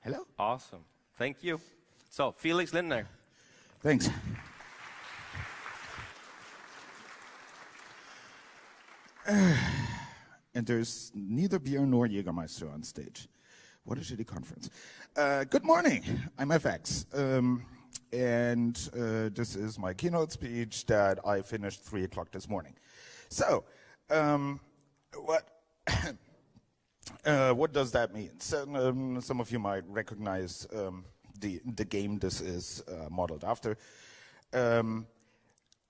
Hello. Awesome. Thank you. So, Felix Lindner. Thanks. And there's neither beer nor Jägermeister on stage. What a shitty conference. Good morning. I'm FX. And this is my keynote speech that I finished 3 o'clock this morning. So, what does that mean? So, some of you might recognize the game this is modeled after.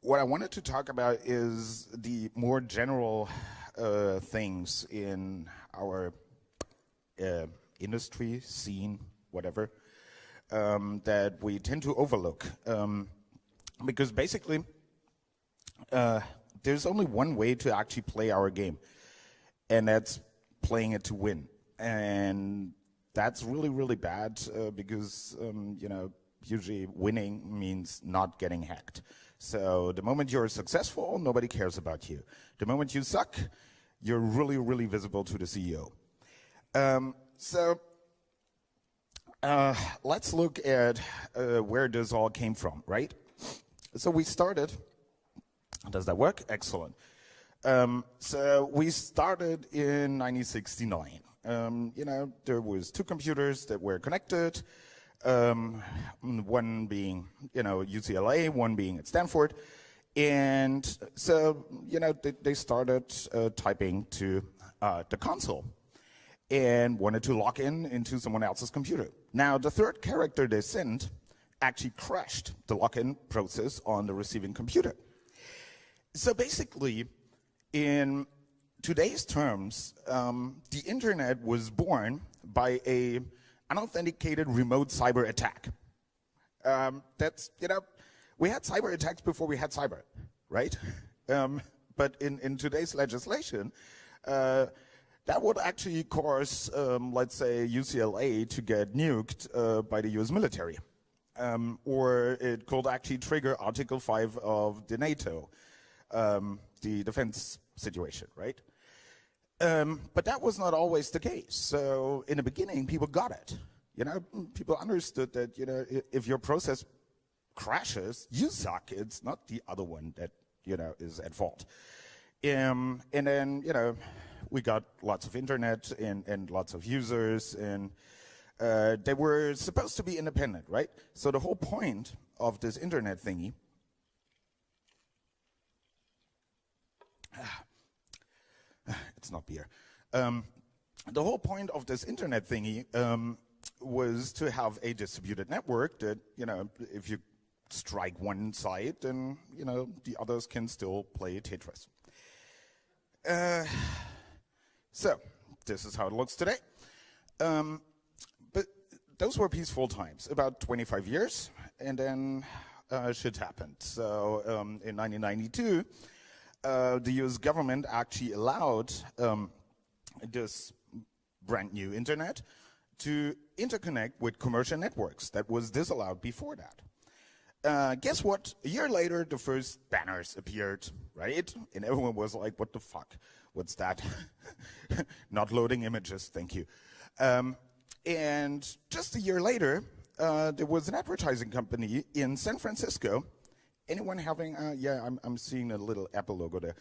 What I wanted to talk about is the more general things in our industry, scene, whatever, that we tend to overlook. Because basically, there's only one way to actually play our game, and that's playing it to win. And that's really, really bad because, usually winning means not getting hacked. So the moment you're successful, nobody cares about you. The moment you suck, you're really, really visible to the CEO. Let's look at where this all came from, right? So we started, does that work? Excellent. So we started in 1969. There was 2 computers that were connected, one being, UCLA, one being at Stanford. And so, they started typing to the console and wanted to log in into someone else's computer. Now, the 3rd character they sent actually crashed the login process on the receiving computer. So basically, in today's terms, the internet was born by an unauthenticated remote cyber attack. We had cyber attacks before we had cyber, right? But in today's legislation, that would actually cause, let's say, UCLA to get nuked by the US military. Or it could actually trigger Article 5 of the NATO, the defense situation, right? But that was not always the case. So in the beginning, people got it. People understood that, if your process crashes, you suck. It's not the other one that, is at fault. And then, we got lots of internet and lots of users, and they were supposed to be independent, right? So the whole point of this internet thingy it's not beer. The whole point of this internet thingy was to have a distributed network that, if you strike one side, then, the others can still play Tetris. So, this is how it looks today. But those were peaceful times, about 25 years, and then shit happened. So, in 1992, the US government actually allowed this brand new internet to interconnect with commercial networks. That was disallowed before that. Guess what? A year later, the first banners appeared, right? And everyone was like, what the fuck? What's that? Not loading images, thank you. And just a year later, there was an advertising company in San Francisco. Anyone having, I'm seeing a little Apple logo there.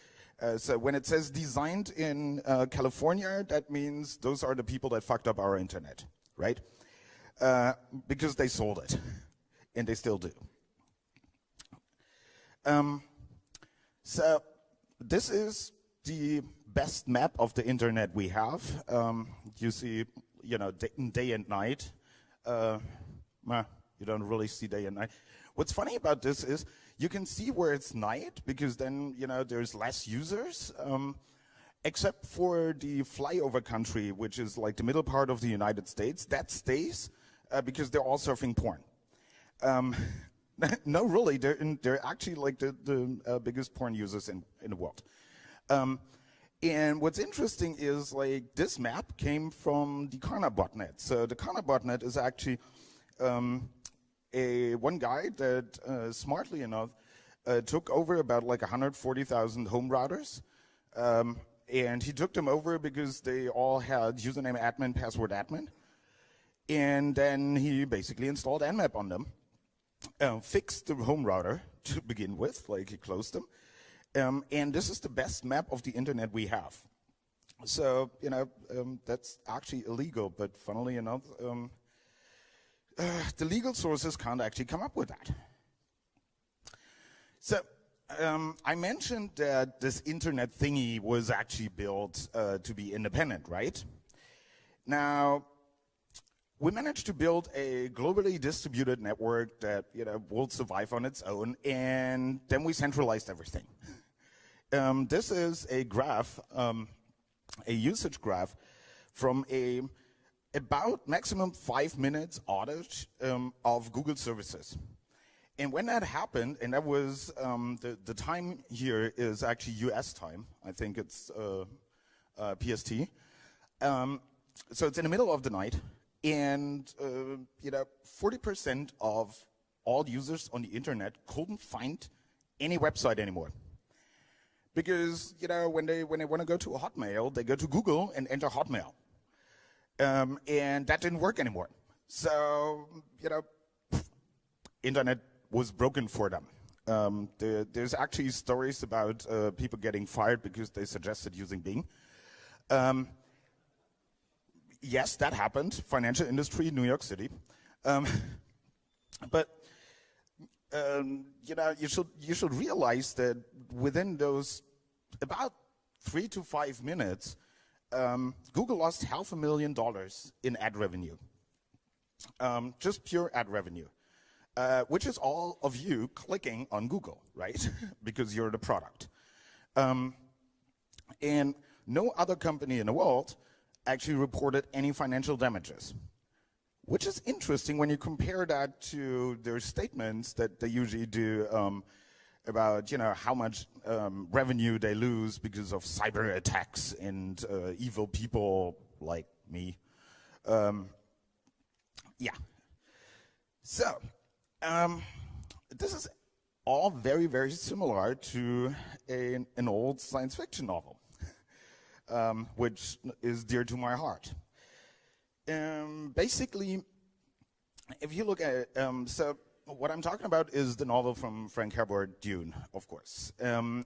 So when it says designed in California, that means those are the people that fucked up our internet, right? Because they sold it, and they still do. So this is the best map of the internet we have. You see, day and night. You don't really see day and night. What's funny about this is you can see where it's night because then, there's less users, except for the flyover country, which is like the middle part of the United States. That stays because they're all surfing porn. No, really, they're actually like the biggest porn users in the world. And what's interesting is like this map came from the Karna botnet. So the Karna botnet is actually one guy that smartly enough took over about like 140,000 home routers. And he took them over because they all had username admin, password admin. And then he basically installed Nmap on them, fixed the home router to begin with, like he closed them. And this is the best map of the internet we have. So, that's actually illegal, but funnily enough, the legal sources can't actually come up with that. So, I mentioned that this internet thingy was actually built to be independent, right? Now, we managed to build a globally distributed network that will survive on its own, and then we centralized everything. This is a graph, a usage graph from about maximum 5 minutes outage of Google services. And when that happened, and that was, the time here is actually US time, I think it's PST. So it's in the middle of the night, and 40% of all users on the internet couldn't find any website anymore. Because when they want to go to a Hotmail, they go to Google and enter Hotmail, and that didn't work anymore. So internet was broken for them. There's actually stories about people getting fired because they suggested using Bing. Yes, that happened. Financial industry, New York City. But you should realize that within those about 3 to 5 minutes, Google lost $500,000 in ad revenue, just pure ad revenue, which is all of you clicking on Google, right? Because you're the product. And no other company in the world actually reported any financial damages, which is interesting when you compare that to their statements that they usually do about how much revenue they lose because of cyber attacks and evil people like me. Yeah. So this is all very, very similar to an old science fiction novel, which is dear to my heart. Basically, if you look at it, so what I'm talking about is the novel from Frank Herbert, Dune, of course. And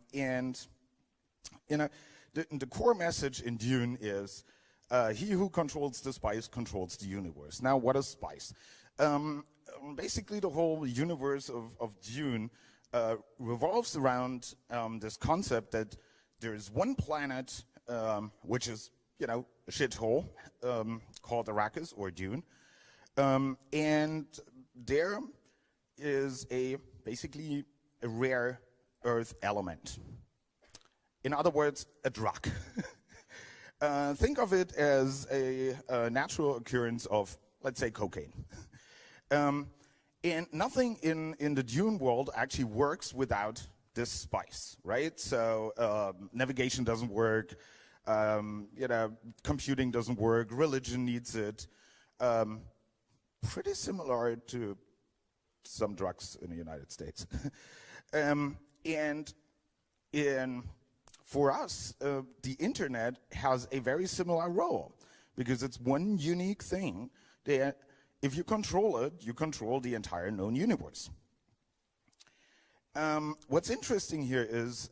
the core message in Dune is he who controls the spice controls the universe. Now, what is spice? Basically, the whole universe of Dune revolves around this concept that there is one planet which is, a shithole called Arrakis or Dune, and there is basically a rare earth element. In other words, a drug. Think of it as a natural occurrence of, let's say, cocaine. And nothing in the Dune world actually works without this spice, right? So navigation doesn't work, computing doesn't work, religion needs it. Pretty similar to some drugs in the United States. And for us, the internet has a very similar role because it's one unique thing that if you control it, you control the entire known universe. What's interesting here is,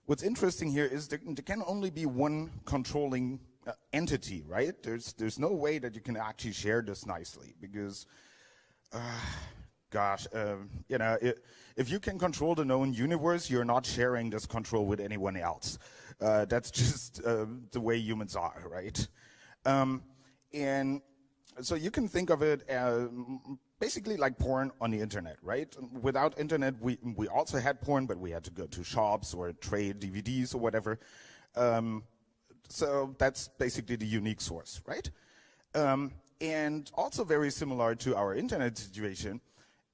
what's interesting here is there can only be one controlling entity, right? There's no way that you can actually share this nicely because, if you can control the known universe, you're not sharing this control with anyone else. That's just the way humans are, right? And so you can think of it as basically like porn on the internet, right? Without internet, we also had porn, but we had to go to shops or trade DVDs or whatever. So that's basically the unique source, right? And also very similar to our internet situation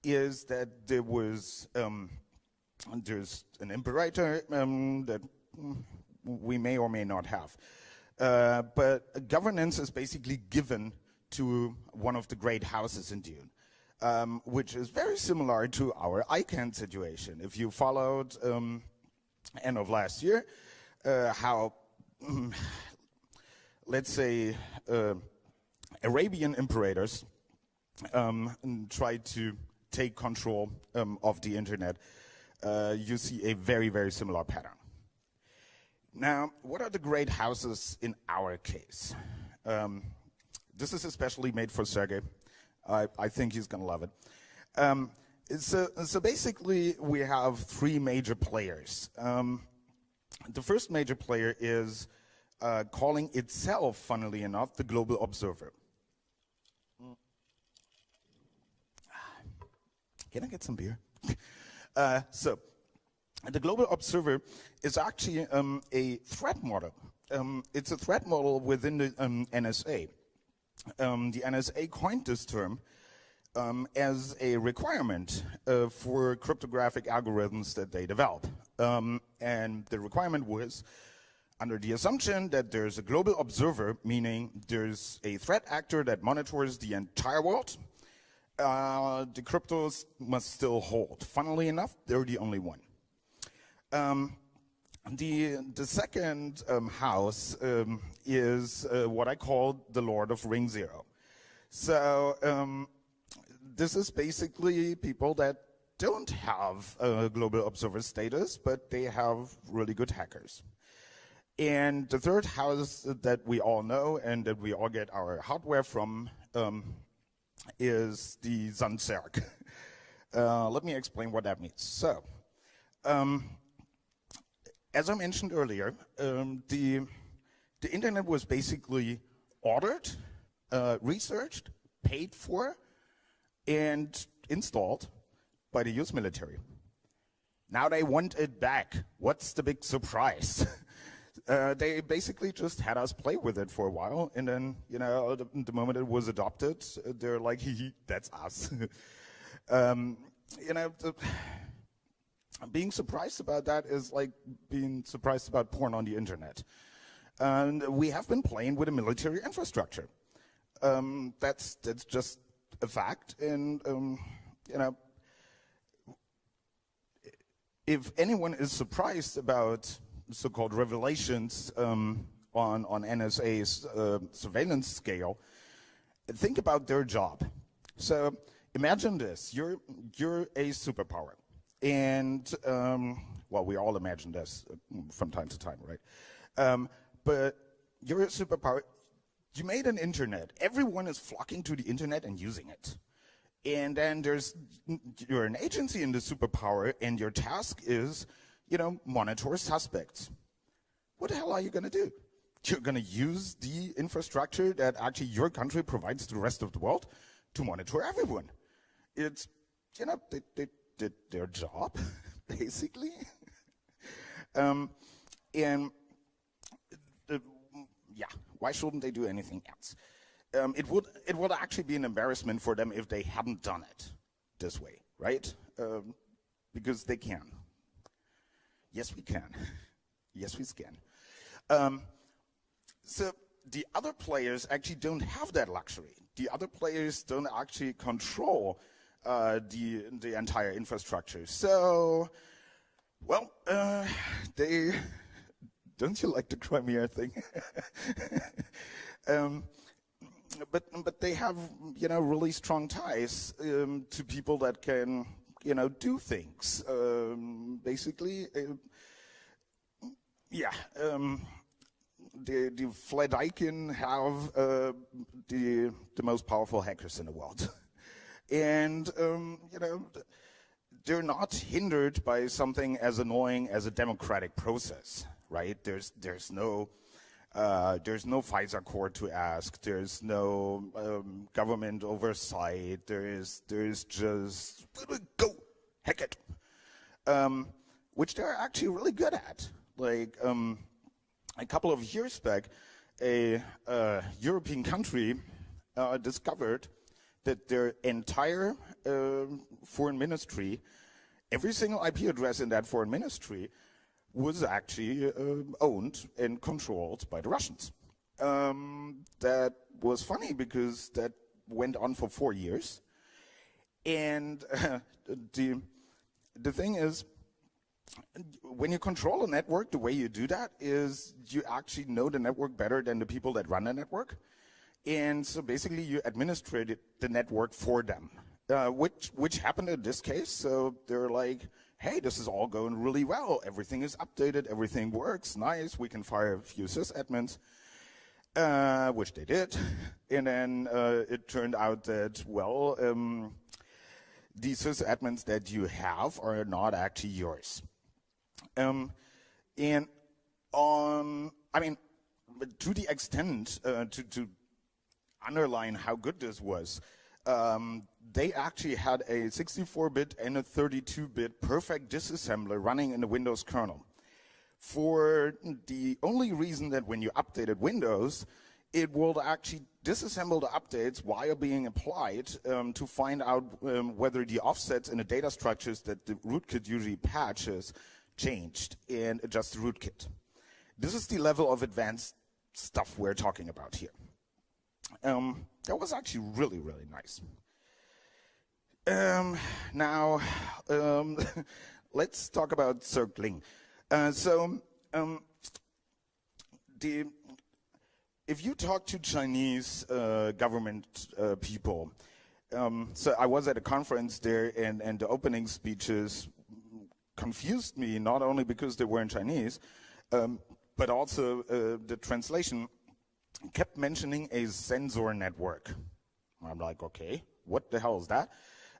is that there's an imperator that we may or may not have. But governance is basically given to one of the great houses in Dune, which is very similar to our ICANN situation. If you followed end of last year, how let's say, Arabian imperators tried to take control of the internet, you see a very, very similar pattern. Now, what are the great houses in our case? This is especially made for Sergey. I think he's going to love it. So basically, we have three major players. The first major player is calling itself, funnily enough, the Global Observer. Can I get some beer? So, the Global Observer is actually a threat model. It's a threat model within the NSA. The NSA coined this term as a requirement for cryptographic algorithms that they develop. And the requirement was under the assumption that there's a global observer, meaning there's a threat actor that monitors the entire world. The cryptos must still hold. Funnily enough, they're the only one. The second house is what I call the Lord of Ring Zero. So this is basically people that don't have a global observer status, but they have really good hackers. And the third house that we all know and that we all get our hardware from is the Sandserg. Let me explain what that means. So, as I mentioned earlier, the internet was basically ordered, researched, paid for, and installed by the US military. Now they want it back. What's the big surprise? They basically just had us play with it for a while, and then, you know, the moment it was adopted, they're like, hee, that's us. You know, being surprised about that is like being surprised about porn on the internet. And we have been playing with a military infrastructure. That's just a fact, and you know, if anyone is surprised about so-called revelations on NSA's surveillance scale, think about their job. So imagine this: you're a superpower, and well, we all imagine this from time to time, right? But you're a superpower. You made an internet. Everyone is flocking to the internet and using it. And then you're an agency in the superpower, and your task is, you know, monitor suspects. What the hell are you going to do? You're going to use the infrastructure that actually your country provides to the rest of the world to monitor everyone. It's, you know, they did their job, basically. Yeah, why shouldn't they do anything else? It would actually be an embarrassment for them if they hadn't done it this way, right? Because they can. Yes, we can. Yes, we can. So the other players actually don't have that luxury. The other players don't actually control the entire infrastructure. So, well, they... Don't you like the Crimea thing? But they have, you know, really strong ties to people that can, you know, do things. Basically, yeah. The Fledaiken have the most powerful hackers in the world, and you know, they're not hindered by something as annoying as a democratic process. Right? There's no FISA court to ask. There's no government oversight. There's just go hack it, which they're actually really good at. Like a couple of years back, a European country discovered that their entire foreign ministry, every single IP address in that foreign ministry, was actually owned and controlled by the Russians. That was funny because that went on for 4 years. And the thing is, when you control a network, the way you do that is you actually know the network better than the people that run the network. And so basically you administrated the network for them, which happened in this case. So they're like, hey, this is all going really well. Everything is updated. Everything works. Nice. We can fire a few sysadmins, which they did. And then it turned out that, well, the sysadmins that you have are not actually yours. And on, I mean, to the extent to underline how good this was, they actually had a 64-bit and a 32-bit perfect disassembler running in the Windows kernel. For the only reason that when you updated Windows, it will actually disassemble the updates while being applied to find out whether the offsets in the data structures that the rootkit usually patches changed and adjust the rootkit. This is the level of advanced stuff we're talking about here. That was actually really, really nice. Now, let's talk about circling. If you talk to Chinese government people, so I was at a conference there, and the opening speeches confused me, not only because they were in Chinese, but also the translation kept mentioning a sensor network. I'm like, okay, what the hell is that?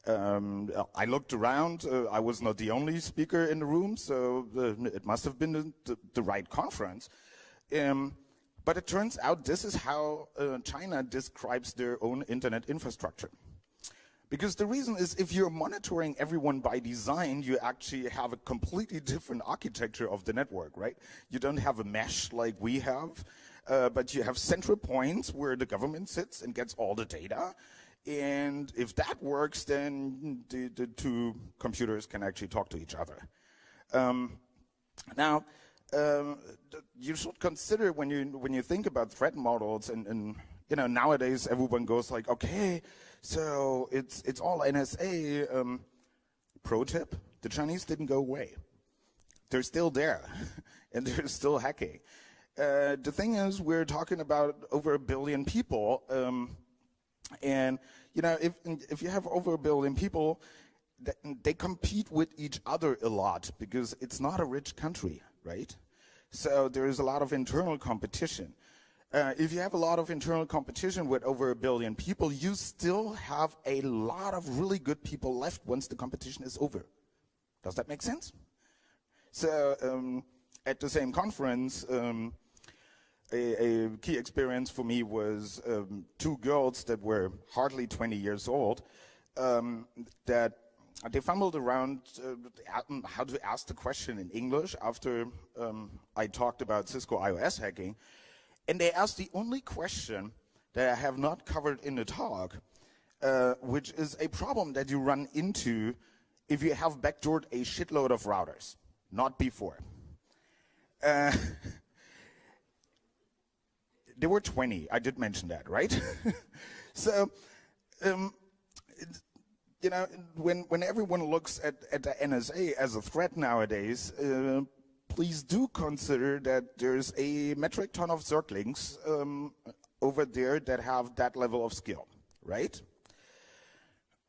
I looked around. I was not the only speaker in the room, so it must have been the right conference. But it turns out this is how China describes their own internet infrastructure. Because the reason is, if you're monitoring everyone by design, you actually have a completely different architecture of the network, right? You don't have a mesh like we have, but you have central points where the government sits and gets all the data. And if that works, then the two computers can actually talk to each other. Now, you should consider when you think about threat models, and you know, nowadays everyone goes like, okay, so it's all NSA. Pro tip: the Chinese didn't go away; they're still there, and they're still hacking. The thing is, we're talking about over 1 billion people, and you know, if you have over 1 billion people, they compete with each other a lot because it's not a rich country, right? So there is a lot of internal competition. If you have a lot of internal competition with over 1 billion people, you still have a lot of really good people left once the competition is over. Does that make sense? So at the same conference, a key experience for me was 2 girls that were hardly 20 years old that they fumbled around how to ask the question in English after I talked about Cisco iOS hacking. And they asked the only question that I have not covered in the talk, which is a problem that you run into if you have backdoored a shitload of routers, not before. There were 20, I did mention that, right? So, you know, when everyone looks at the NSA as a threat nowadays, please do consider that there's a metric ton of Zerglings over there that have that level of skill, right?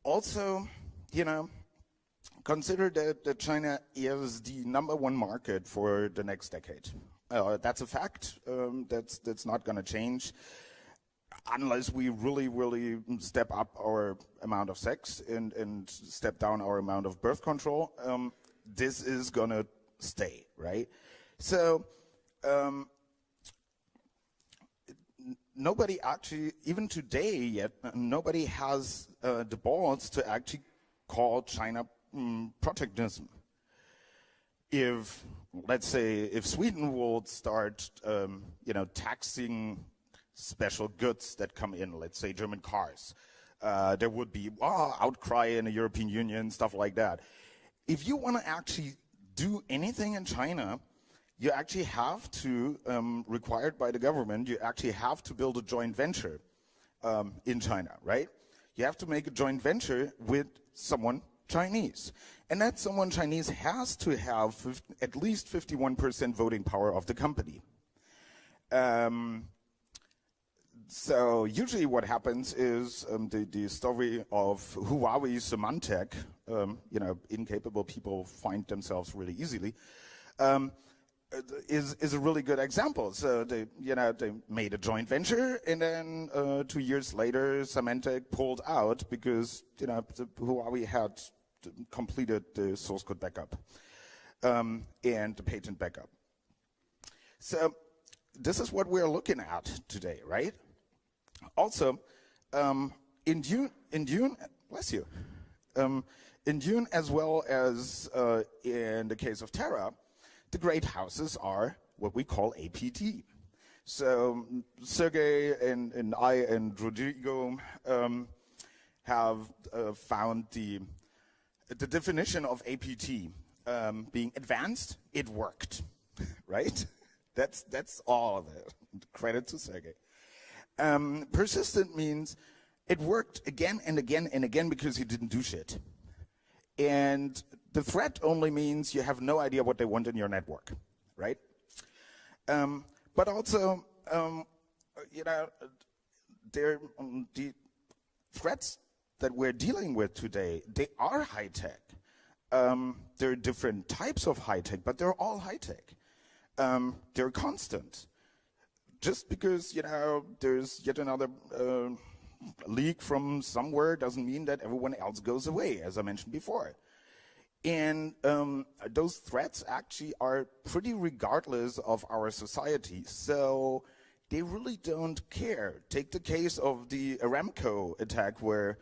Also, you know, consider that China is the #1 market for the next decade. That's a fact. That's not going to change unless we really, really step up our amount of sex and step down our amount of birth control. This is going to stay, right? So nobody actually, even today yet, nobody has the balls to actually call China protectionism. If, let's say, if Sweden would start, you know, taxing special goods that come in, let's say German cars, there would be outcry in the European Union, stuff like that. If you want to actually do anything in China, you actually have to, required by the government, you actually have to build a joint venture in China, right? You have to make a joint venture with someone Chinese. And that someone Chinese has to have at least 51% voting power of the company. So usually what happens is the story of Huawei Symantec, incapable people find themselves really easily, is a really good example. So they made a joint venture, and then 2 years later, Symantec pulled out because Huawei had completed the source code backup and the patent backup. So this is what we're looking at today, right? Also, in June, bless you, in June as well as in the case of Terra, the great houses are what we call APT. So Sergey and I and Rodrigo have found the definition of APT being advanced. It worked, right? That's all of it. Credit to Sergey. Persistent means it worked again and again and again because you didn't do shit. And the threat only means you have no idea what they want in your network, right? But also, the threats that we're dealing with today, they are high-tech. There are different types of high-tech, but they're all high-tech. They're constant. Just because, there's yet another leak from somewhere doesn't mean that everyone else goes away, as I mentioned before. And those threats actually are pretty regardless of our society. So they really don't care. Take the case of the Aramco attack where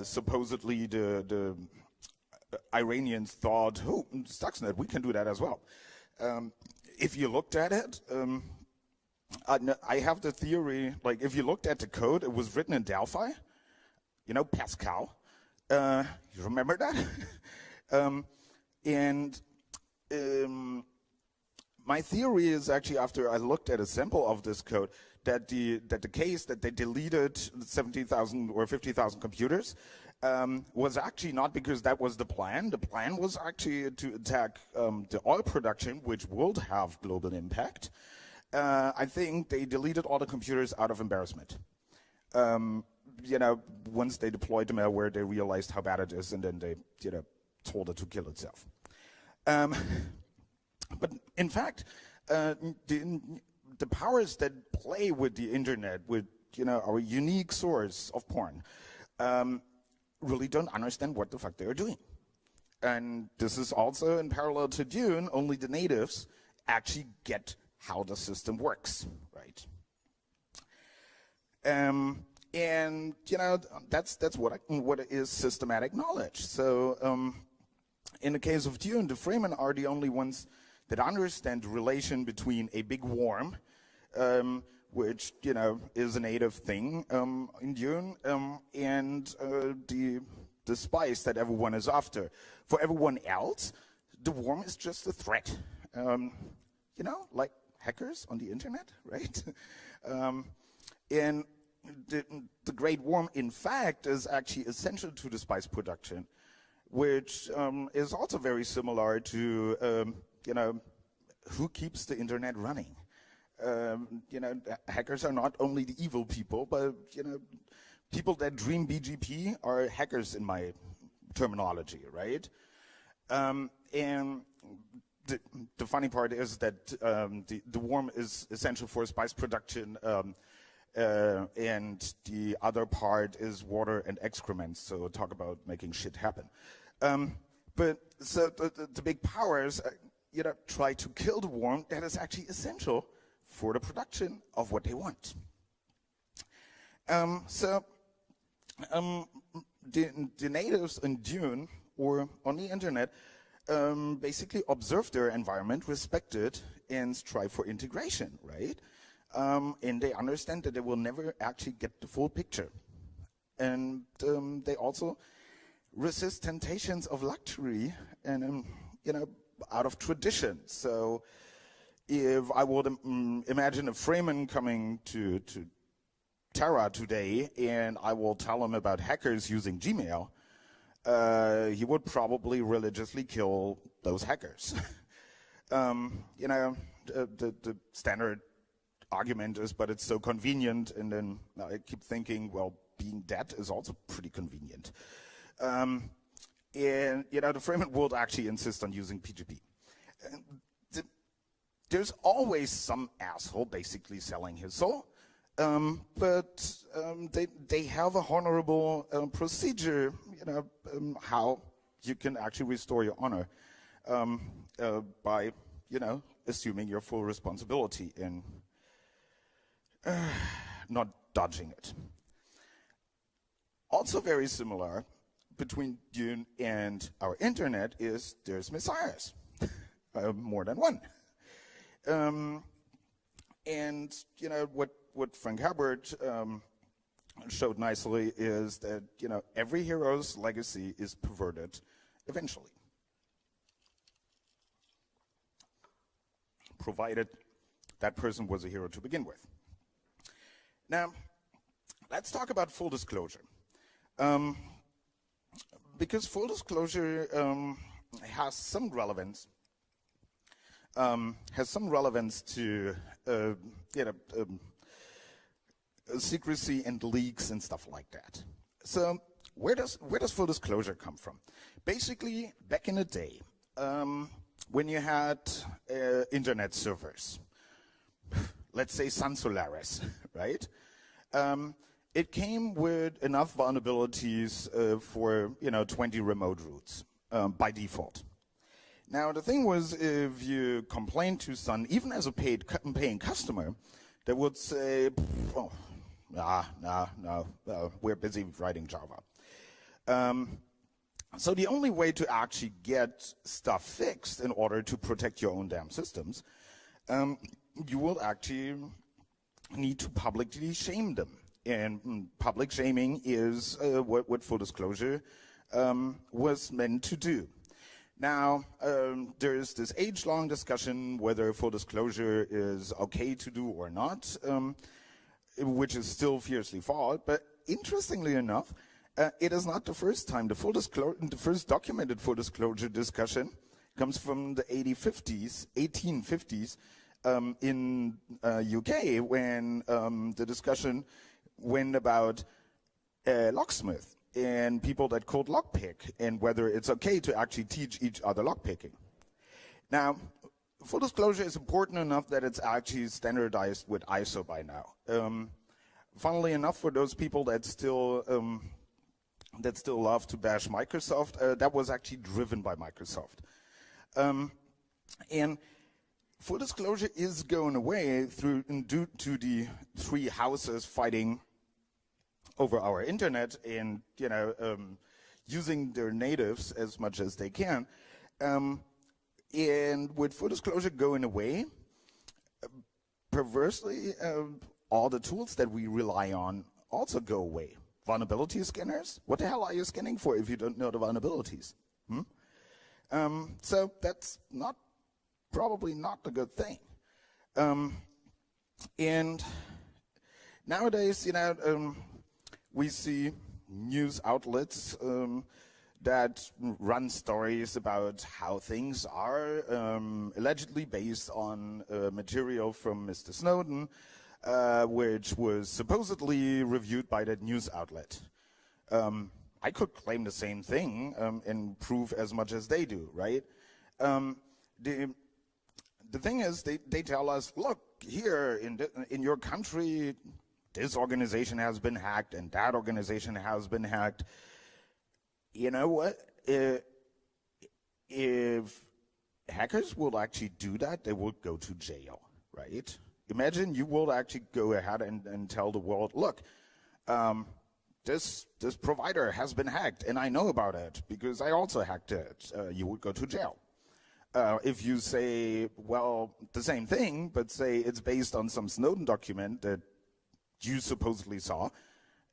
supposedly the Iranians thought, oh, Stuxnet, we can do that as well. If you looked at it, I have the theory, like if you looked at the code, it was written in Delphi, Pascal. You remember that? My theory is actually, after I looked at a sample of this code, that the case that they deleted 70,000 or 50,000 computers was actually not because that was the plan. The plan was actually to attack the oil production, which would have global impact. I think they deleted all the computers out of embarrassment. Once they deployed the malware, they realized how bad it is, and then they, told it to kill itself. But in fact, the powers that play with the internet, with our unique source of porn, really don't understand what the fuck they're doing. And this is also in parallel to Dune. Only the natives actually get how the system works, right? And that's what is systematic knowledge. So in the case of Dune, the Freemen are the only ones that understand the relation between a big worm, which is a native thing in Dune, and the spice that everyone is after. For everyone else, the worm is just a threat. Like hackers on the internet, right? And the great worm, in fact, is actually essential to the spice production, which is also very similar to, who keeps the internet running. Hackers are not only the evil people, but, people that dream BGP are hackers in my terminology, right? And the funny part is that the worm is essential for spice production, and the other part is water and excrement. So talk about making shit happen. But so the big powers, try to kill the worm that is actually essential for the production of what they want. The natives in Dune or on the internet basically observe their environment, respect it, and strive for integration, right? And they understand that they will never actually get the full picture. And they also resist temptations of luxury and, out of tradition. So if I would imagine a Freeman coming to Terra today, and I will tell him about hackers using Gmail, he would probably religiously kill those hackers. You know, the standard argument is, but it's so convenient, and then I keep thinking, well, being dead is also pretty convenient. And, you know, the framework would actually insist on using PGP. There's always some asshole basically selling his soul, but they have a honorable procedure, you know, how you can actually restore your honor by, you know, assuming your full responsibility and not dodging it. Also very similar between Dune and our internet is there's messiahs, more than one. And, you know, what Frank Herbert showed nicely is that, you know, every hero's legacy is perverted eventually, provided that person was a hero to begin with. Now, let's talk about full disclosure. Because full disclosure has some relevance to you know, secrecy and leaks and stuff like that. So where does full disclosure come from? Basically, back in the day, when you had internet servers, let's say Sun Solaris, right? It came with enough vulnerabilities for, you know, 20 remote roots by default. Now, the thing was, if you complained to Sun, even as a paying customer, they would say, oh, no, we're busy writing Java. So the only way to actually get stuff fixed in order to protect your own damn systems, you will actually need to publicly shame them. And public shaming is what full disclosure was meant to do. Now, there's this age-long discussion whether full disclosure is okay to do or not, which is still fiercely fought. But interestingly enough, it is not the first time. The first documented full disclosure discussion comes from the 1850s in UK, when the discussion went about locksmith and people that code lockpick and whether it's okay to actually teach each other lockpicking. Now, full disclosure is important enough that it's actually standardized with ISO by now. Funnily enough, for those people that still love to bash Microsoft, that was actually driven by Microsoft. And full disclosure is going away due to the three houses fighting over our internet and, you know, using their natives as much as they can. And with full disclosure going away, perversely, all the tools that we rely on also go away. Vulnerability scanners? What the hell are you scanning for if you don't know the vulnerabilities? So that's probably not a good thing. And nowadays, you know, we see news outlets that run stories about how things are, allegedly based on material from Mr. Snowden, which was supposedly reviewed by that news outlet. I could claim the same thing and prove as much as they do, right? The thing is, they tell us, look, here in your country, this organization has been hacked and that organization has been hacked. You know what? If hackers will actually do that, they will go to jail, right? Imagine you will actually go ahead and tell the world, look, this provider has been hacked and I know about it because I also hacked it. You would go to jail. If you say, well, the same thing, but say it's based on some Snowden document that you supposedly saw,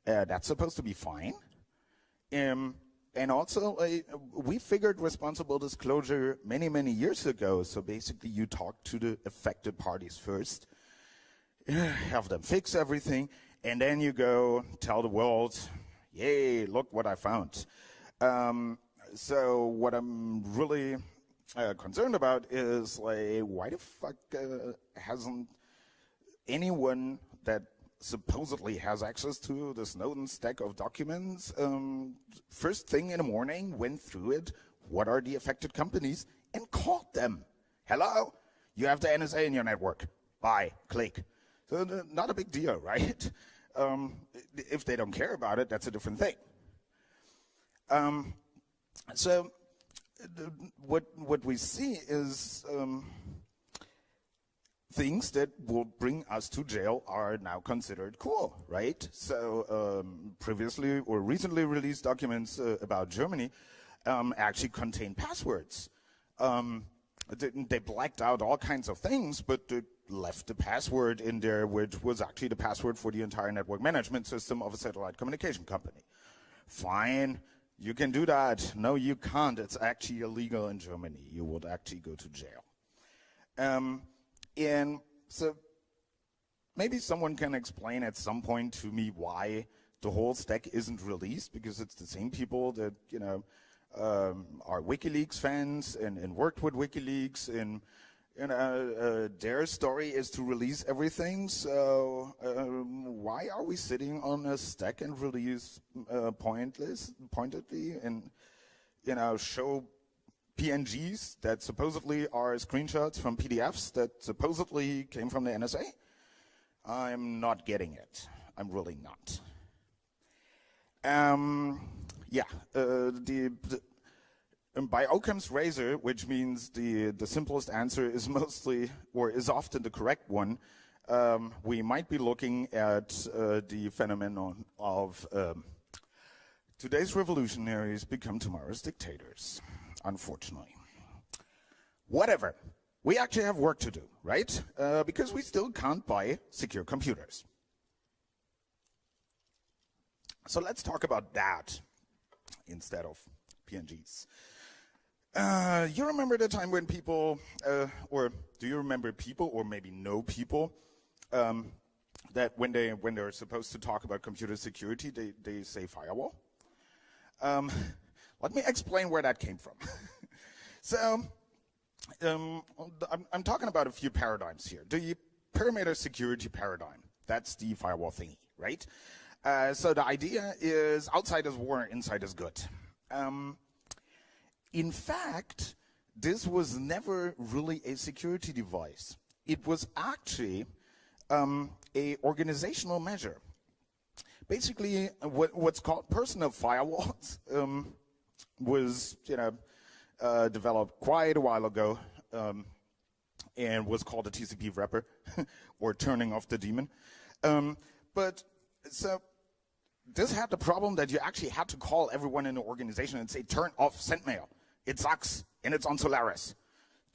that's supposed to be fine. And also, we figured responsible disclosure many, many years ago. So basically, you talk to the affected parties first, have them fix everything, and then you go tell the world, yay, look what I found. So what I'm really concerned about is, like, why the fuck hasn't anyone that supposedly has access to the Snowden stack of documents first thing in the morning went through it, what are the affected companies, and called them. Hello, you have the NSA in your network. Bye, click. So not a big deal, right? If they don't care about it, that's a different thing. So what we see is things that will bring us to jail are now considered cool, right? So previously or recently released documents about Germany actually contain passwords. They blacked out all kinds of things, but they left the password in there, which was actually the password for the entire network management system of a satellite communication company. Fine, you can do that. No, you can't. It's actually illegal in Germany. You would actually go to jail. And so maybe someone can explain at some point to me why the whole stack isn't released, because it's the same people that, you know, are WikiLeaks fans and worked with WikiLeaks, and their story is to release everything. So why are we sitting on a stack and release pointedly and, you know, show PNGs that supposedly are screenshots from PDFs that supposedly came from the NSA? I'm not getting it. I'm really not. By Occam's razor, which means the simplest answer is mostly, or is often the correct one, we might be looking at the phenomenon of today's revolutionaries become tomorrow's dictators, unfortunately. Whatever. We actually have work to do, right? Because we still can't buy secure computers. So let's talk about that instead of PNGs. You remember the time when people, or do you remember people, or maybe know people, that when they're supposed to talk about computer security, they say firewall? Let me explain where that came from. So, I'm talking about a few paradigms here. The perimeter security paradigm, that's the firewall thingy, right? So the idea is outside is war, inside is good. In fact, this was never really a security device. It was actually a organizational measure. Basically, what's called personal firewalls was, you know, developed quite a while ago and was called a TCP wrapper or turning off the daemon. But so this had the problem that you actually had to call everyone in the organization and say, turn off sendmail. It sucks, and it's on Solaris.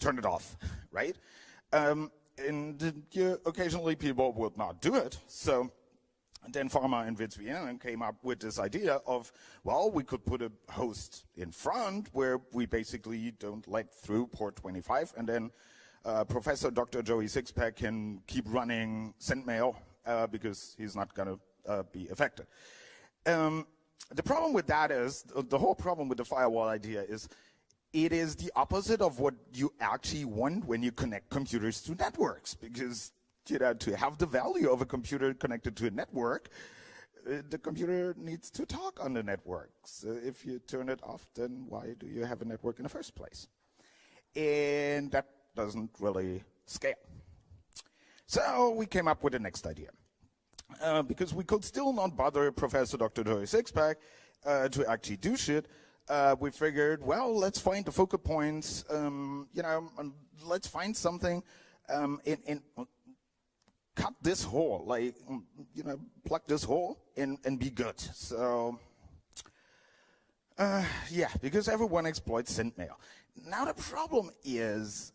Turn it off, right? And occasionally people would not do it. So then Pharma and VitsVN came up with this idea of, well, we could put a host in front where we basically don't let through port 25, and then Professor Dr. Joey Sixpack can keep running sendmail because he's not going to be affected. The problem with that is, the whole problem with the firewall idea is, it is the opposite of what you actually want when you connect computers to networks. Because, you know, to have the value of a computer connected to a network, the computer needs to talk on the network. So if you turn it off, then why do you have a network in the first place? And that doesn't really scale. So we came up with the next idea. Because we could still not bother Professor Dr. Joey Sixpack to actually do shit, we figured, well, let's find the focal points, you know, let's find something and cut this hole, like, you know, plug this hole and be good. So, yeah, because everyone exploits sendmail. Now the problem is,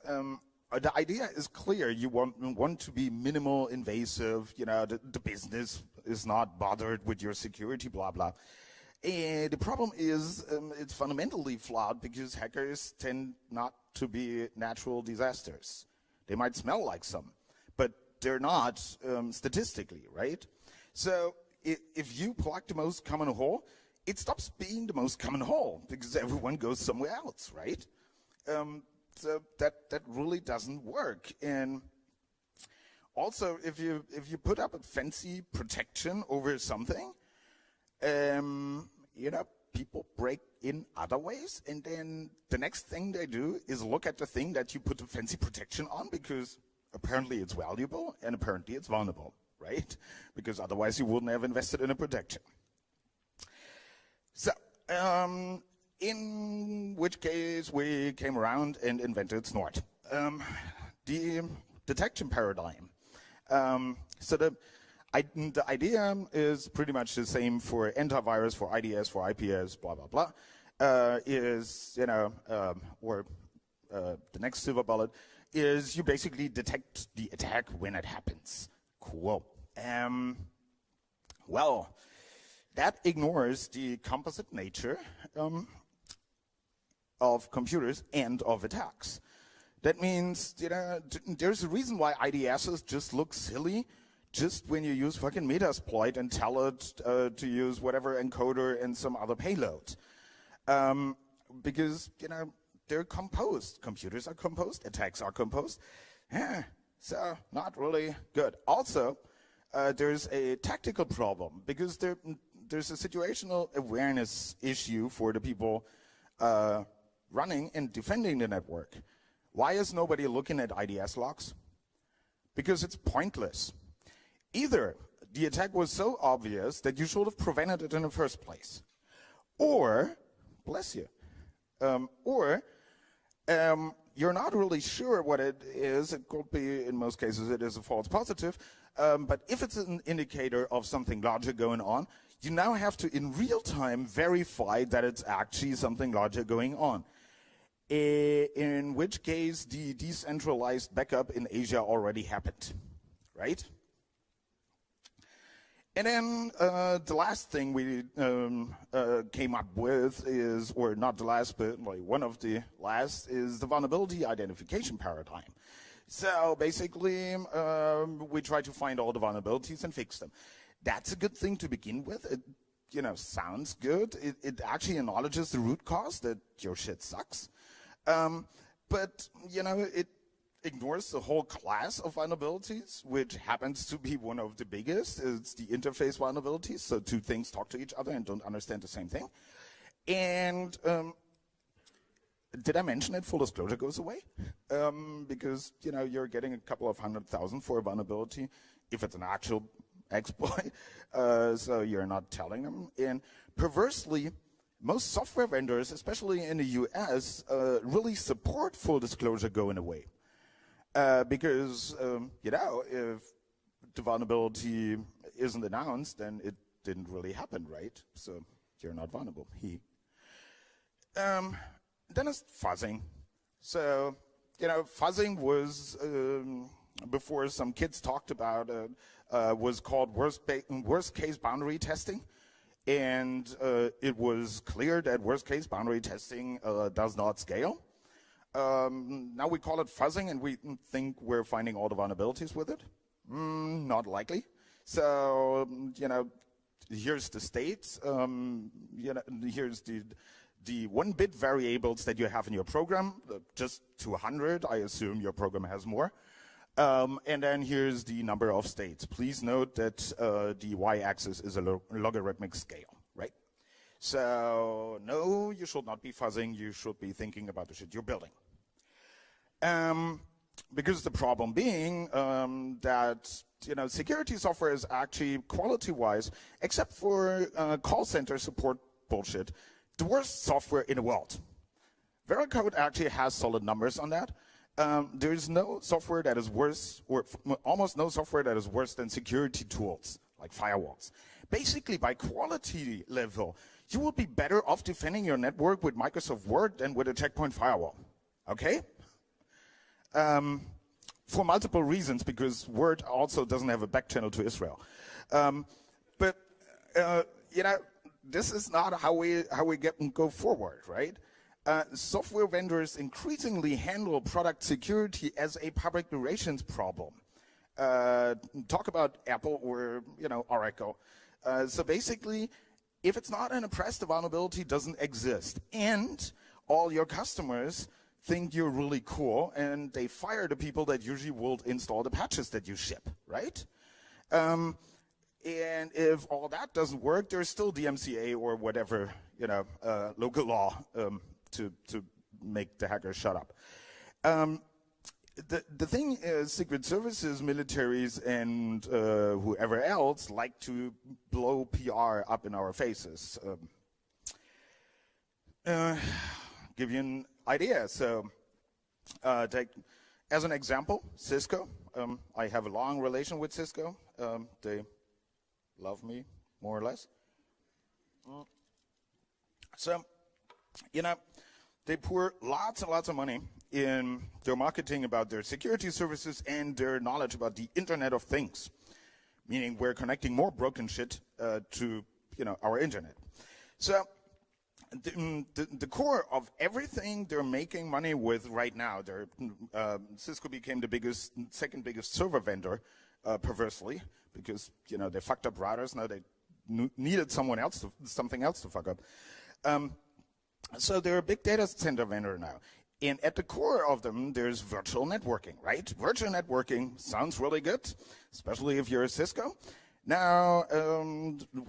the idea is clear. You want to be minimal invasive, you know, the business is not bothered with your security, blah, blah. And the problem is it's fundamentally flawed because hackers tend not to be natural disasters. They might smell like some, but they're not statistically, right? So if you plug the most common hole, it stops being the most common hole because everyone goes somewhere else, right? So that really doesn't work. And also, if you put up a fancy protection over something, people break in other ways, and then the next thing they do is look at the thing that you put a fancy protection on because apparently it's valuable and apparently it's vulnerable, right? Because otherwise you wouldn't have invested in a protection. So, in which case we came around and invented Snort. The detection paradigm. So the idea is pretty much the same for antivirus, for IDS, for IPS, blah, blah, blah. The next silver bullet is you basically detect the attack when it happens. Cool. Well, that ignores the composite nature of computers and of attacks. That means, there's a reason why IDSs just look silly just when you use fucking Metasploit and tell it to use whatever encoder and some other payload. Because, they're composed. Computers are composed. Attacks are composed. So, not really good. Also, there's a tactical problem because there's a situational awareness issue for the people running and defending the network. Why is nobody looking at IDS logs? Because it's pointless. Either the attack was so obvious that you should have prevented it in the first place, or, bless you, you're not really sure what it is. It could be, in most cases, it is a false positive. But if it's an indicator of something larger going on, you now have to, in real time, verify that it's actually something larger going on. In which case, the decentralized backup in Asia already happened, right? And then the last thing we came up with is, or not the last, but like one of the last, is the vulnerability identification paradigm. So basically, we try to find all the vulnerabilities and fix them. That's a good thing to begin with. It, sounds good. It actually acknowledges the root cause that your shit sucks. But, it ignores the whole class of vulnerabilities, which happens to be one of the biggest. It's the interface vulnerabilities, so two things talk to each other and don't understand the same thing. And did I mention that full disclosure goes away? Because, you're getting a couple of 100,000 for a vulnerability if it's an actual exploit, so you're not telling them. And perversely, most software vendors, especially in the US, really support full disclosure going away. Because, if the vulnerability isn't announced, then it didn't really happen, right? So you're not vulnerable. Then it's fuzzing. So, fuzzing was, before some kids talked about it, was called worst case boundary testing. And it was clear that worst case boundary testing does not scale. Now we call it fuzzing, and we think we're finding all the vulnerabilities with it. Not likely. So, here's the states. Here's the 1-bit variables that you have in your program, just 200. I assume your program has more. And then here's the number of states. Please note that the y-axis is a logarithmic scale, right? So, no, you should not be fuzzing. You should be thinking about the shit you're building. Because the problem being that, security software is actually, quality-wise, except for call center support bullshit, the worst software in the world. Veracode actually has solid numbers on that. There is no software that is worse, or almost no software that is worse than security tools, like firewalls. Basically, by quality level, you will be better off defending your network with Microsoft Word than with a checkpoint firewall, okay? For multiple reasons, because Word also doesn't have a back channel to Israel. But this is not how we go forward, right? Software vendors increasingly handle product security as a public relations problem. Talk about Apple or Oracle. So basically, If it's not in a press, the vulnerability doesn't exist. And all your customers think you're really cool, and they fire the people that usually will install the patches that you ship, right? And if all that doesn't work, there's still DMCA or whatever, local law to make the hackers shut up. The thing is, secret services, militaries, and whoever else like to blow PR up in our faces. Give you an idea. So, take as an example, Cisco. I have a long relation with Cisco. They love me, more or less. So, they pour lots and lots of money in their marketing about their security services and their knowledge about the Internet of Things, meaning we're connecting more broken shit to our internet. So the core of everything they're making money with right now, Cisco became the second biggest server vendor, perversely, because they fucked up routers. Now they needed something else to fuck up. So they're a big data center vendor now. And at the core of them, there's virtual networking, right? Virtual networking sounds really good, especially if you're a Cisco. Now,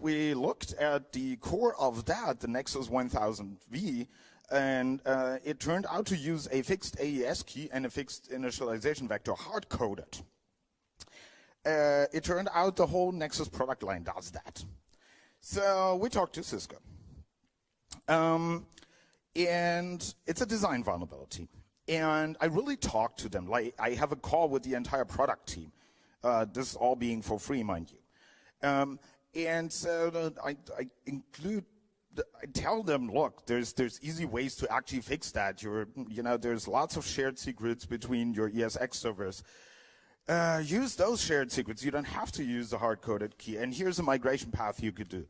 we looked at the core of that, the Nexus 1000V, and it turned out to use a fixed AES key and a fixed initialization vector hard-coded. It turned out the whole Nexus product line does that. So we talked to Cisco. And it's a design vulnerability. And I really talked to them. Like, I have a call with the entire product team. This is all being for free, mind you. And so I tell them, look, there's easy ways to actually fix that. There's lots of shared secrets between your ESX servers. Use those shared secrets. You don't have to use the hard-coded key. And here's a migration path you could do.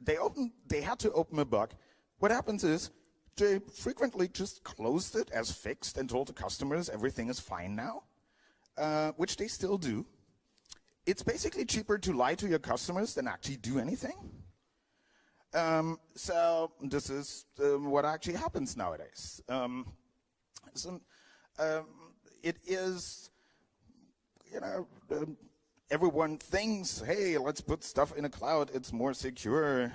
They had to open a bug. What happens is they frequently just closed it as fixed and told the customers everything is fine now, which they still do. It's basically cheaper to lie to your customers than actually do anything. So this is what actually happens nowadays. It is, everyone thinks, hey, let's put stuff in a cloud. It's more secure,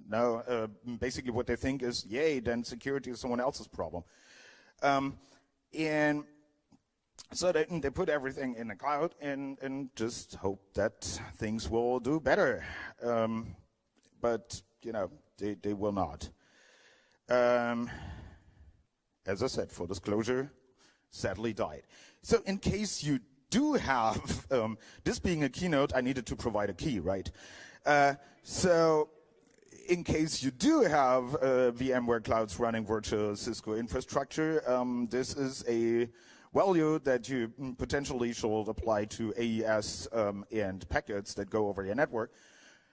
No, basically what they think is, yay, then security is someone else's problem. And so they put everything in the cloud and just hope that things will do better. But, they will not. As I said, full disclosure, sadly died. So in case you do have, this being a keynote, I needed to provide a key, right? So in case you do have VMware clouds running virtual Cisco infrastructure, this is a value that you potentially should apply to AES and packets that go over your network,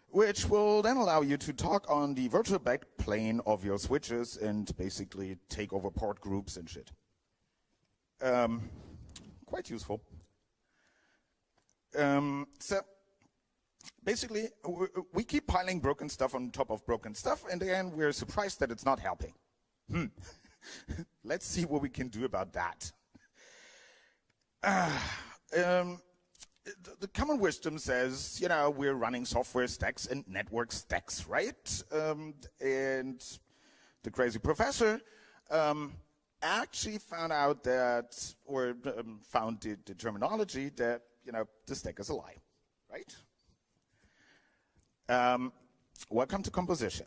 which will then allow you to talk on the virtual backplane of your switches and basically take over port groups and shit. Quite useful. So basically, we keep piling broken stuff on top of broken stuff, and then we're surprised that it's not helping. Let's see what we can do about that. The common wisdom says, we're running software stacks and network stacks, right? And the crazy professor actually found out that, or found the terminology that, the stack is a lie, right? Welcome to composition.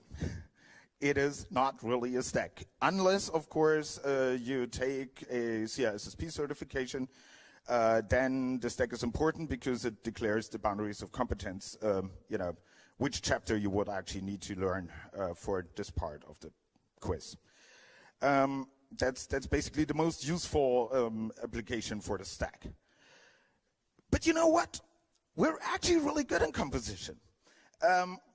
It is not really a stack, unless, of course, you take a CISSP certification. Then the stack is important because it declares the boundaries of competence, which chapter you would actually need to learn for this part of the quiz. That's basically the most useful application for the stack. But you know what? We're actually really good in composition.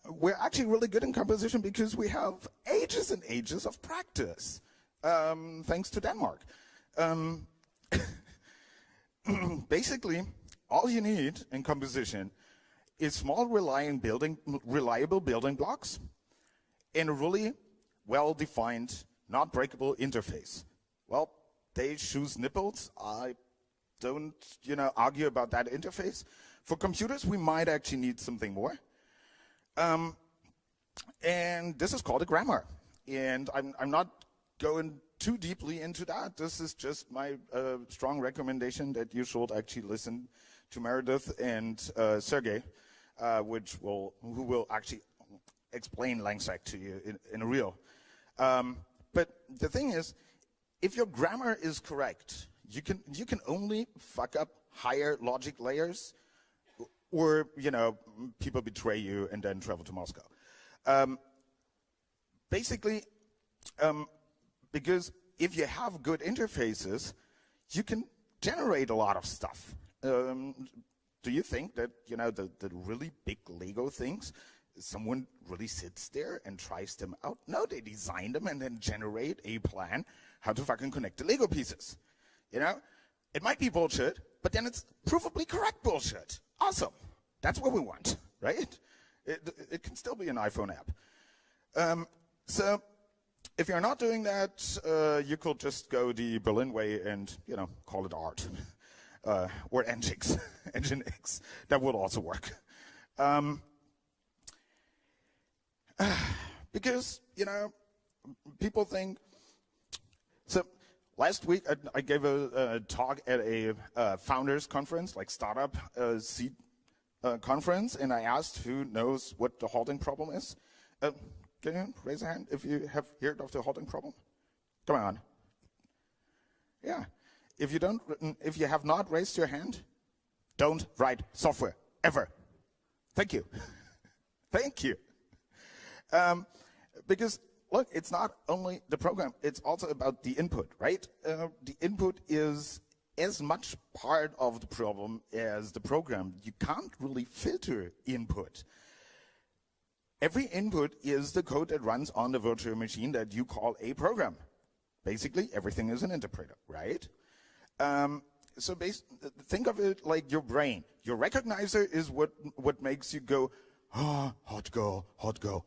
We're actually really good in composition because we have ages and ages of practice, thanks to Denmark. Basically, all you need in composition is small, reliable building blocks in a really well-defined, not breakable interface. Well, they choose nipples. I don't, argue about that interface. For computers, we might actually need something more. And this is called a grammar. And I'm not going too deeply into that. This is just my strong recommendation that you should actually listen to Meredith and Sergey, who will actually explain LangSec to you in real. But the thing is, if your grammar is correct, you can only fuck up higher logic layers, or people betray you and then travel to Moscow. Basically, because if you have good interfaces, you can generate a lot of stuff. Do you think that the really big Lego things, someone really sits there and tries them out? No, they design them and then generate a plan how to fucking connect the Lego pieces. It might be bullshit, but then it's provably correct bullshit. Awesome. That's what we want, right? It can still be an iPhone app. So if you're not doing that, you could just go the Berlin way and, call it art. Or Nginx, Nginx. That would also work. Because, people think... So last week, I gave a talk at a founders conference, like startup seed conference, and I asked who knows what the halting problem is. Can you raise a hand if you have heard of the halting problem? Come on. Yeah. If you have not raised your hand, don't write software ever. Thank you. Thank you. Because look, it's not only the program; it's also about the input, right? The input is as much part of the problem as the program. You can't really filter input. Every input is the code that runs on the virtual machine that you call a program. Basically, everything is an interpreter, right? So think of it like your brain. Your recognizer is what makes you go, hot go, hot go.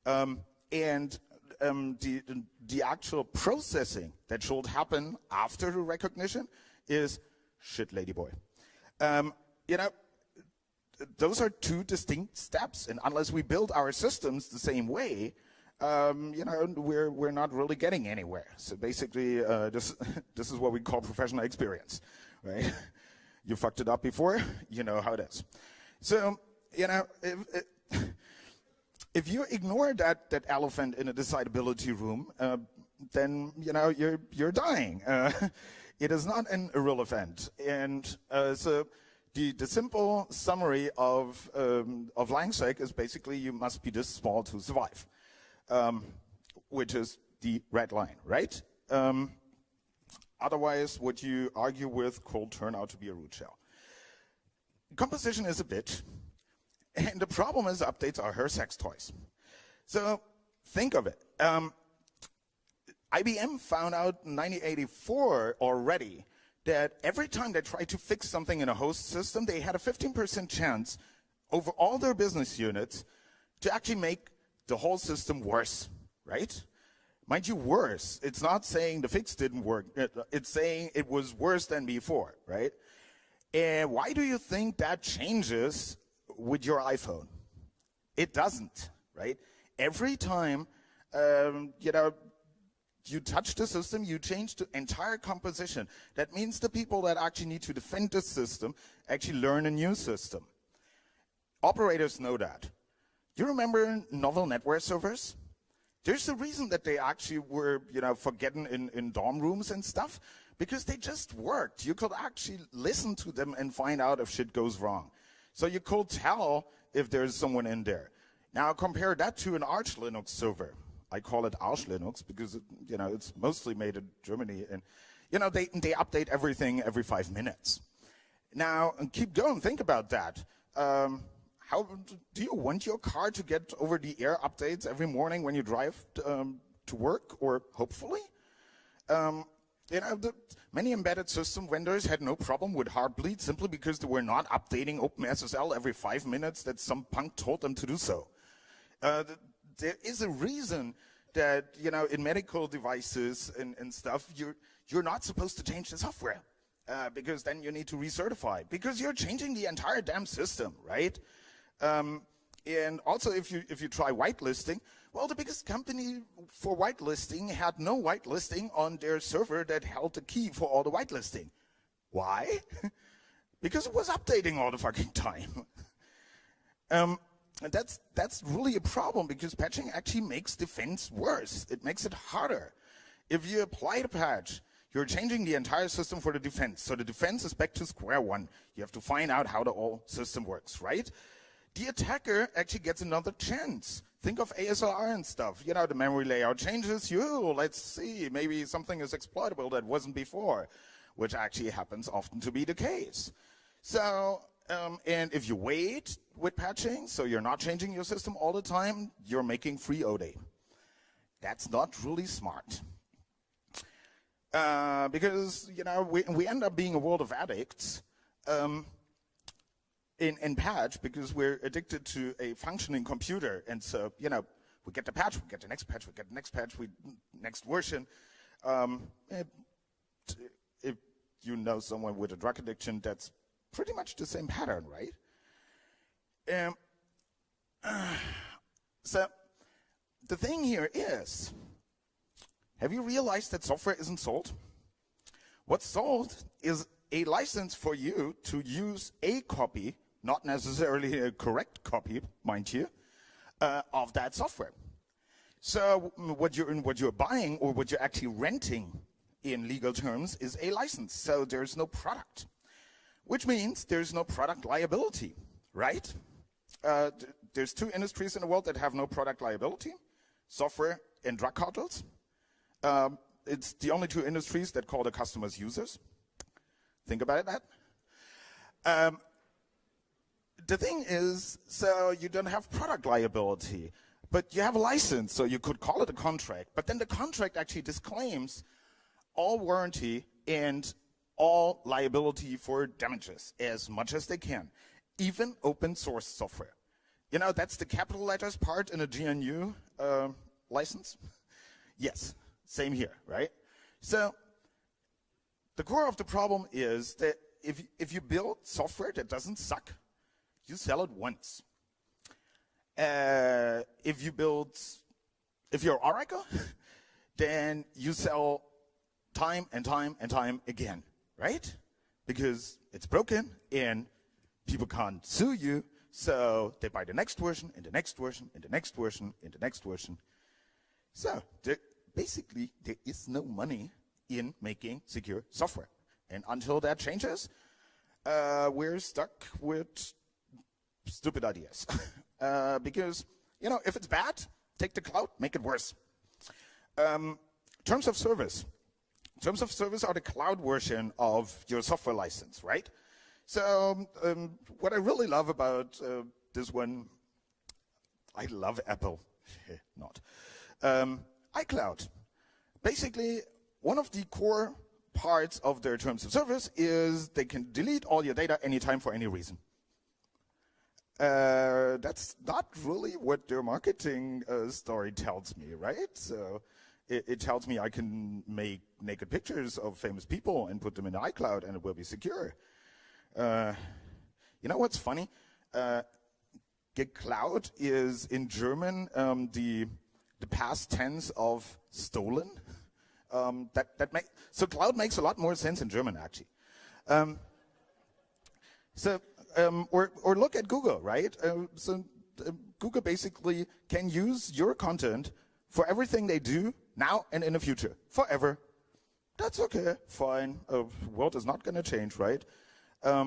And the actual processing that should happen after the recognition is shit, ladyboy. Those are two distinct steps, and unless we build our systems the same way, we're not really getting anywhere. So basically, this is what we call professional experience, right? You fucked it up before, you know how it is. So, if you ignore that elephant in a decidability room, then you're dying. It is not an irrelevant, and so. The simple summary of LangSec is basically you must be this small to survive, which is the red line, right? Otherwise, what you argue with could turn out to be a root shell. Composition is a bitch, and the problem is updates are her sex toys. So think of it. IBM found out in 1984 already that every time they tried to fix something in a host system, they had a 15% chance over all their business units to actually make the whole system worse, right? Mind you, worse. It's not saying the fix didn't work. It's saying it was worse than before, right? And why do you think that changes with your iPhone? It doesn't, right? Every time, you touch the system, you change the entire composition. That means the people that actually need to defend the system actually learn a new system. Operators know that. You remember novel network servers? There's a reason that they actually were, forgotten in dorm rooms and stuff, because they just worked. You could actually listen to them and find out if shit goes wrong. So you could tell if there's someone in there. Now compare that to an Arch Linux server. I call it Arch Linux because it's mostly made in Germany, and they update everything every 5 minutes. Now, and keep going. Think about that. How do you want your car to get over-the-air updates every morning when you drive to work, or hopefully? Many embedded system vendors had no problem with Heartbleed simply because they were not updating OpenSSL every 5 minutes that some punk told them to do so. There is a reason that, in medical devices and stuff, you're not supposed to change the software because then you need to recertify because you're changing the entire damn system, right? And also, if you try whitelisting, well, the biggest company for whitelisting had no whitelisting on their server that held the key for all the whitelisting. Why? Because it was updating all the fucking time. And that's really a problem because patching actually makes defense worse. It makes it harder. If you apply the patch, you're changing the entire system for the defense. So the defense is back to square one. You have to find out how the whole system works, right? The attacker actually gets another chance. Think of ASLR and stuff. The memory layout changes. Let's see, maybe something is exploitable that wasn't before, which actually happens often to be the case. So, and if you wait with patching, so you're not changing your system all the time, you're making free ODA. That's not really smart. Because, we end up being a world of addicts. In patch because we're addicted to a functioning computer. And so, we get the patch, we get the next patch, we get the next patch, next version. If you know someone with a drug addiction, that's pretty much the same pattern, right? So the thing here is, have you realized that software isn't sold? What's sold is a license for you to use a copy, not necessarily a correct copy, mind you, of that software. So what you're buying or what you're actually renting in legal terms is a license. So there's no product, which means there's no product liability, right? There's two industries in the world that have no product liability, software and drug cartels. It's the only two industries that call the customers users. Think about that. The thing is, so you don't have product liability, but you have a license, so you could call it a contract. But then the contract actually disclaims all warranty and all liability for damages as much as they can, even open source software. That's the capital letters part in a GNU license. Yes, same here, right? So the core of the problem is that if you build software that doesn't suck, you sell it once. If you're Oracle, then you sell time and time and time again, right? Because it's broken and people can't sue you, so they buy the next version and the next version and the next version and the next version. So basically, there is no money in making secure software. And until that changes, we're stuck with stupid ideas. Because, if it's bad, take the cloud, make it worse. Terms of service. Terms of service are the cloud version of your software license, right? So what I really love about this one, I love Apple, not. iCloud. Basically, one of the core parts of their terms of service is they can delete all your data anytime for any reason. That's not really what their marketing story tells me, right? So it tells me I can make naked pictures of famous people and put them in the iCloud and it will be secure. You know what's funny? Geklaut is in German the past tense of stolen. So cloud makes a lot more sense in German, actually. Or look at Google, right? Google basically can use your content for everything they do now and in the future, forever. That's okay, fine. World is not going to change, right? I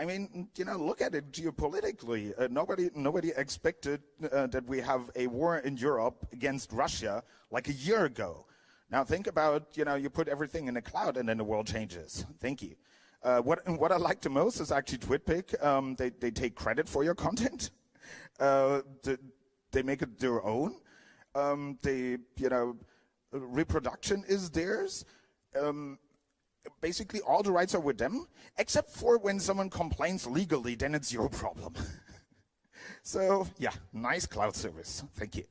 mean, look at it geopolitically. Nobody expected that we have a war in Europe against Russia like a year ago. Now think about, you put everything in the cloud and then the world changes. Thank you. What I like the most is actually TwitPic. They take credit for your content. They make it their own. They reproduction is theirs. Basically, all the rights are with them, except for when someone complains legally, then it's your problem. So, yeah, nice cloud service. Thank you.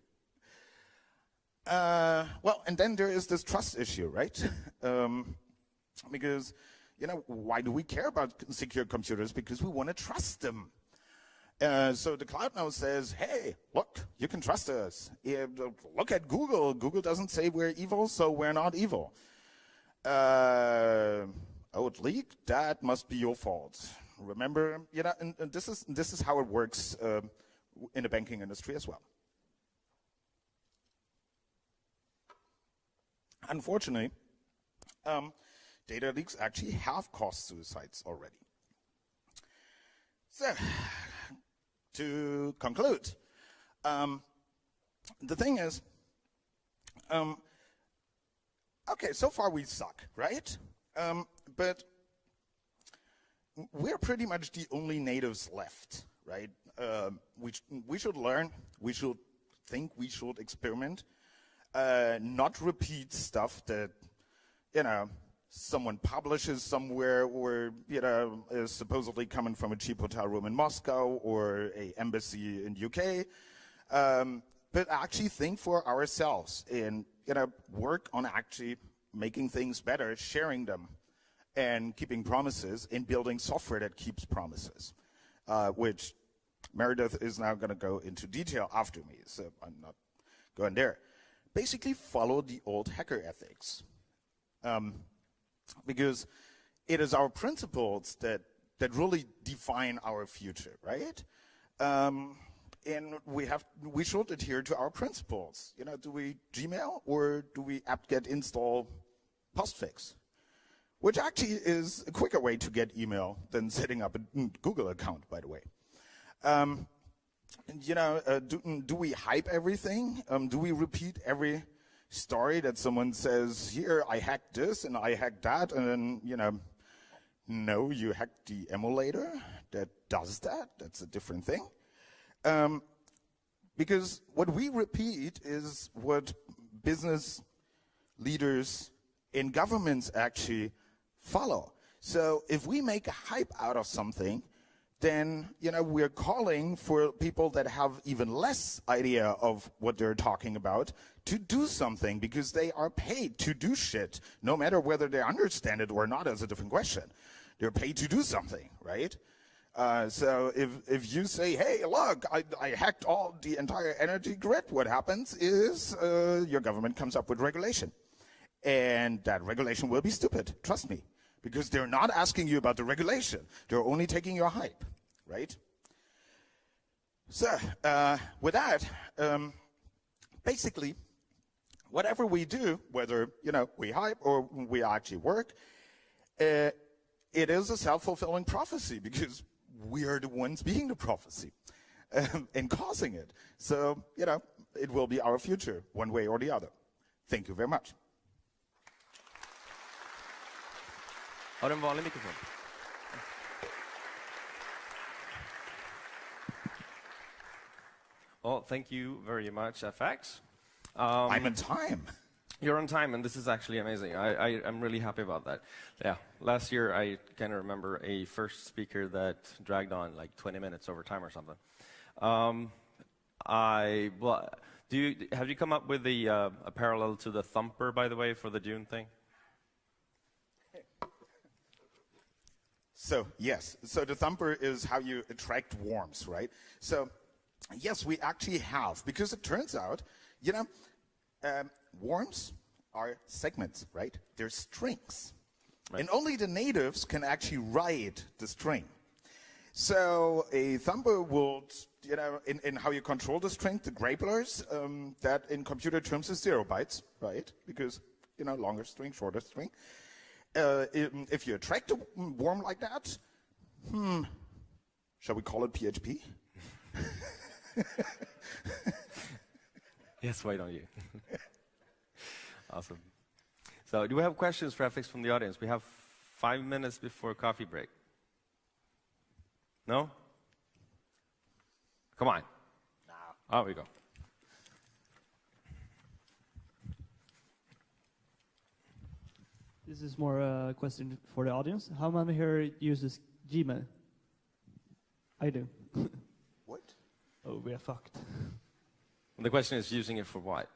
Well, and then there is this trust issue, right? Because, why do we care about secure computers? Because we want to trust them. So the cloud now says, hey, look, you can trust us. Look at Google. Google doesn't say we're evil, so we're not evil. Oh, it leaked? That must be your fault. Remember, and this is how it works in the banking industry as well. Unfortunately, data leaks actually have caused suicides already. So, to conclude, the thing is, okay, so far we suck, right? But we're pretty much the only natives left, right? We should learn, we should think, we should experiment, not repeat stuff that, someone publishes somewhere or, is supposedly coming from a cheap hotel room in Moscow or an embassy in UK, but actually think for ourselves and, work on actually making things better, sharing them, and keeping promises, and building software that keeps promises, which Meredith is now going to go into detail after me, so I'm not going there. Basically follow the old hacker ethics. Because it is our principles that really define our future, right? And we should adhere to our principles. Do we Gmail or do we apt-get install postfix? Which actually is a quicker way to get email than setting up a Google account, by the way. Do we hype everything? Do we repeat every story that someone says, here, I hacked this and I hacked that, and then, no, you hacked the emulator that does that? That's a different thing. Because what we repeat is what business leaders in governments actually follow. So if we make a hype out of something, then, we're calling for people that have even less idea of what they're talking about to do something, because they are paid to do shit. No matter whether they understand it or not is a different question. They're paid to do something, right? So if you say, hey, look, I hacked the entire energy grid, what happens is your government comes up with regulation. And that regulation will be stupid, trust me. Because they're not asking you about the regulation. They're only taking your hype, right? So, with that, basically, whatever we do, whether, we hype or we actually work, it is a self-fulfilling prophecy because we are the ones being the prophecy and causing it. So, it will be our future, one way or the other. Thank you very much. Har du en vanlig mikrofon? Well, thank you very much, FX. I'm in time. You're on time, and this is actually amazing. I'm really happy about that. Yeah, last year I kind of remember a first speaker that dragged on like 20 minutes over time or something. Have you come up with a parallel to the thumper, by the way, for the Dune thing? So, yes. So the thumper is how you attract worms, right? So, yes, we actually have. Because it turns out, worms are segments, right? They're strings. Right. And only the natives can actually write the string. So a thumper will, in how you control the string, the grapplers, that in computer terms is 0 bytes, right? Because, longer string, shorter string. If you attract a worm like that, shall we call it PHP? Yes, why don't you? Awesome. So do we have questions for FX from the audience? We have 5 minutes before coffee break. No? Come on. No. Oh, we go. This is more a question for the audience. How many here uses Gmail? I do. What? Oh, we are fucked. The question is using it for what?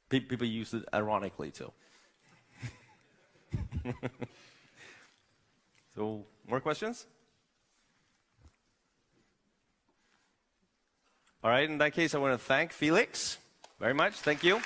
People use it ironically too. So, more questions? All right, in that case, I want to thank Felix very much. Thank you.